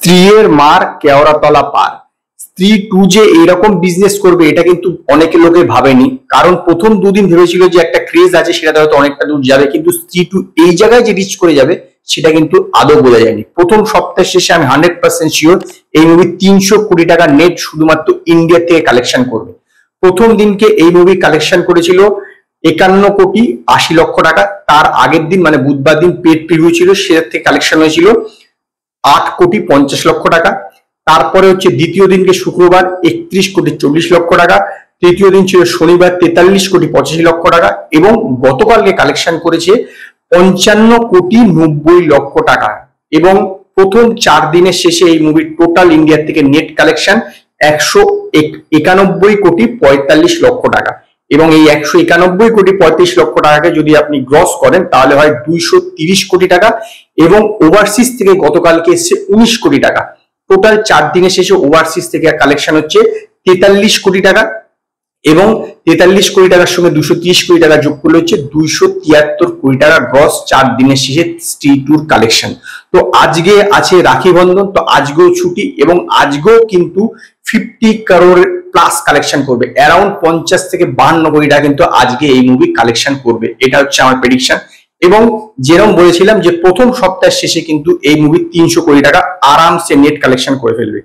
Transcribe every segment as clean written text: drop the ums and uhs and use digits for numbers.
স্ত্রীর মার কেওড়াতলা পার। স্ত্রী 2 যে এরকম বিজনেস করবে এটা কিন্তু অনেকে লোকে ভাবেনি, কারণ প্রথম দুদিন ভেবেছিল যে একটা ক্রেজ আছে সেটা হয়তো অনেকটা দূর যাবে, কিন্তু স্ত্রী 2 এই জায়গায় যে রিচ করে যাবে সেটা কিন্তু আদৌ বোঝা যায়নি। প্রথম সপ্তাহের শেষে আমি 100% শিওর এই মুভি 300 কোটি টাকা নেট শুধুমাত্র ইন্ডিয়া থেকে কালেকশন করবে। প্রথম দিনকে এই মুভি কালেকশন করেছিল 51 কোটি 80 লক্ষ টাকা। তার আগের দিন মানে বুধবার দিন পেড প্রিভিউ ছিল, সেটার থেকে কালেকশন হয়েছিল 8 কোটি 50 লক্ষ টাকা। তারপরে হচ্ছে দ্বিতীয় দিনকে শুক্রবার 31 কোটি 40 লক্ষ টাকা। তৃতীয় দিন ছিল শনিবার 43 কোটি 85 লক্ষ টাকা এবং গতকালকে কালেকশন করেছে 55 কোটি 90 লক্ষ টাকা। এবং প্রথম 4 দিনের শেষে এই মুভির টোটাল ইন্ডিয়া থেকে নেট কালেকশন 191 কোটি 45 লক্ষ টাকা। এবং এই 191 কোটি 35 লক্ষ টাকাকে যদি আপনি গ্রস করেন তাহলে হয় 230 কোটি টাকা এবং ওভারসিজ থেকে গতকালকে এসছে 19 কোটি টাকা। টোটাল 4 দিনের শেষে ওভারসিজ থেকে কালেকশন হচ্ছে 43 কোটি টাকা এবং 43 কোটি টাকার সঙ্গে 230 কোটি টাকা যোগ করলে হচ্ছে 273 কোটি টাকা গ্রস 4 দিনের শেষে স্ত্রী 2 কালেকশন। তো আজকে আছে রাখি বন্ধন, তো আজকেও ছুটি এবং আজকেও কিন্তু 50 করোড় প্লাস কালেকশন করবে, অ্যারাউন্ড 50 থেকে 52 কোটি টাকা কিন্তু আজকে এই মুভি কালেকশন করবে, এটা হচ্ছে আমার প্রেডিকশন। এবং যেরকম বলেছিলাম যে প্রথম সপ্তাহের শেষে কিন্তু এই মুভি 300 কোটি টাকা আরামসে নেট কালেকশন করে ফেলবে।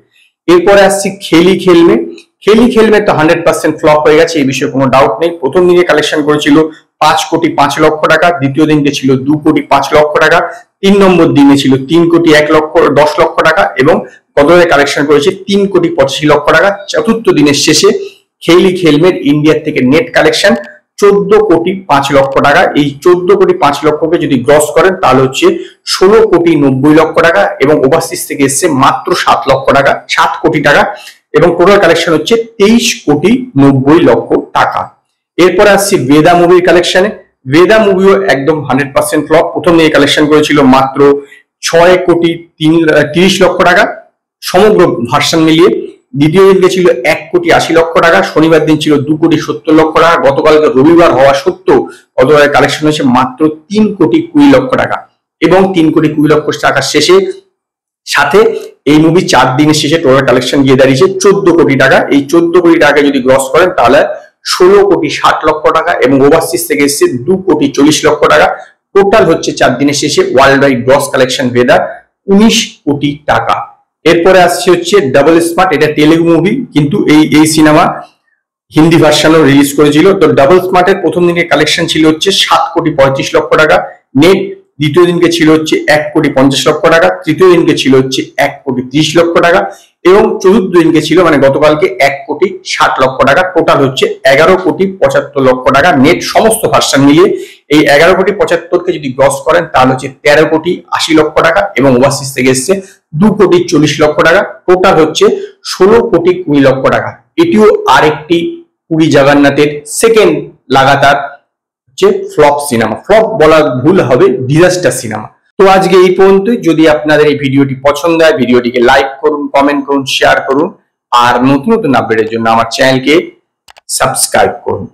এরপরে আসছি খেলি খেলমে। খেলি খেলমে তো 100% ফ্লপ হয়ে গেছে, এই বিষয়ে কোনো ডাউট নেই। প্রথম দিনে কালেকশন করেছিল 5 কোটি 5 লক্ষ টাকা, দ্বিতীয় দিনকে ছিল 2 কোটি 5 লক্ষ টাকা, 3 নম্বর দিনে ছিল 3 কোটি 10 লক্ষ টাকা এবং গতকাল কালেকশন করেছে 3 কোটি 85 লক্ষ টাকা। চতুর্থ দিনের শেষে খেলি খেলমের ইন্ডিয়ার থেকে নেট কালেকশন 14 কোটি 5 লক্ষ টাকা। এই 14 কোটি 5 লক্ষকে যদি গ্রস করেন তাহলে হচ্ছে 16 কোটি 90 লক্ষ টাকা এবং ওভারসিজ থেকে এসছে মাত্র 7 লক্ষ টাকা, 7 কোটি টাকা এবং টোটাল কালেকশন হচ্ছে 23 কোটি 90 লক্ষ টাকা। এরপরে আসছি বেদা মুভির কালেকশনে। বেদা মুভিও একদম 100% ফ্লপ। প্রথম দিনে কালেকশন করেছিল মাত্র 6 কোটি 30 লক্ষ টাকা সমগ্র ভার্সন মিলিয়ে। দ্বিতীয় দিনকে ছিল 1 কোটি 80 লক্ষ টাকা, শনিবার দিন ছিল 2 কোটি 70 লক্ষ টাকা। গতকালকে রবিবার হওয়া সত্ত্বেও গতকাল কালেকশন হয়েছে মাত্র 3 কোটি 20 লক্ষ টাকা এবং 3 কোটি 20 লক্ষ টাকার শেষে সাথে এই মুভি 4 দিনের শেষে টোটাল কালেকশন গিয়ে দাঁড়িয়েছে 14 কোটি টাকা। এই 14 কোটি টাকা যদি গ্রস করেন তাহলে 16 কোটি 60 লক্ষ টাকা এবং ওভারসিজ থেকে এসছে 2 কোটি 40 লক্ষ টাকা। টোটাল হচ্ছে 4 দিনের শেষে ওয়ার্ল্ড ওয়াইড গ্রস কালেকশন বেদা 19 কোটি টাকা। এরপরে আসছে হচ্ছে ডাবল স্মার্ট, এটা তেলেগু মুভি কিন্তু এই সিনেমা হিন্দি ভার্সনও রিলিজ করেছিল। তো ডাবল স্মার্টের প্রথম দিনের কালেকশন ছিল হচ্ছে 7 কোটি 35 লক্ষ টাকা নেট, দ্বিতীয় দিনকে ছিল হচ্ছে 1 কোটি 50 লক্ষ টাকা, তৃতীয় দিনকে ছিল হচ্ছে 1 কোটি 30 লক্ষ টাকা এবং চতুর্থ দিনকে ছিল মানে গতকালকে 1 কোটি 60 লক্ষ টাকা। টোটাল হচ্ছে 11 কোটি 75 লক্ষ টাকা নেট সমস্ত ভার্সন মিলিয়ে। এই 11 কোটি 75কে যদি গ্রস করেন তাহলে হচ্ছে 13 কোটি 80 লক্ষ টাকা এবং ওভারসিজ থেকে এসছে 2 কোটি 40 লক্ষ টাকা। টোটাল হচ্ছে 16 কোটি 20 লক্ষ টাকা। এটিও আরেকটি পুরী জগন্নাথের সেকেন্ড লাগাতার যে ফ্লপ সিনেমা, ফ্লপ বলা ভুল হবে, ডিজাস্টার সিনেমা। তো আজকে এই পর্যন্তই। যদি আপনাদের এই ভিডিওটি পছন্দ হয় ভিডিওটিকে লাইক করুন, কমেন্ট করুন, শেয়ার করুন আর নতুন নতুন আপডেটের জন্য আমার চ্যানেলকে সাবস্ক্রাইব করুন।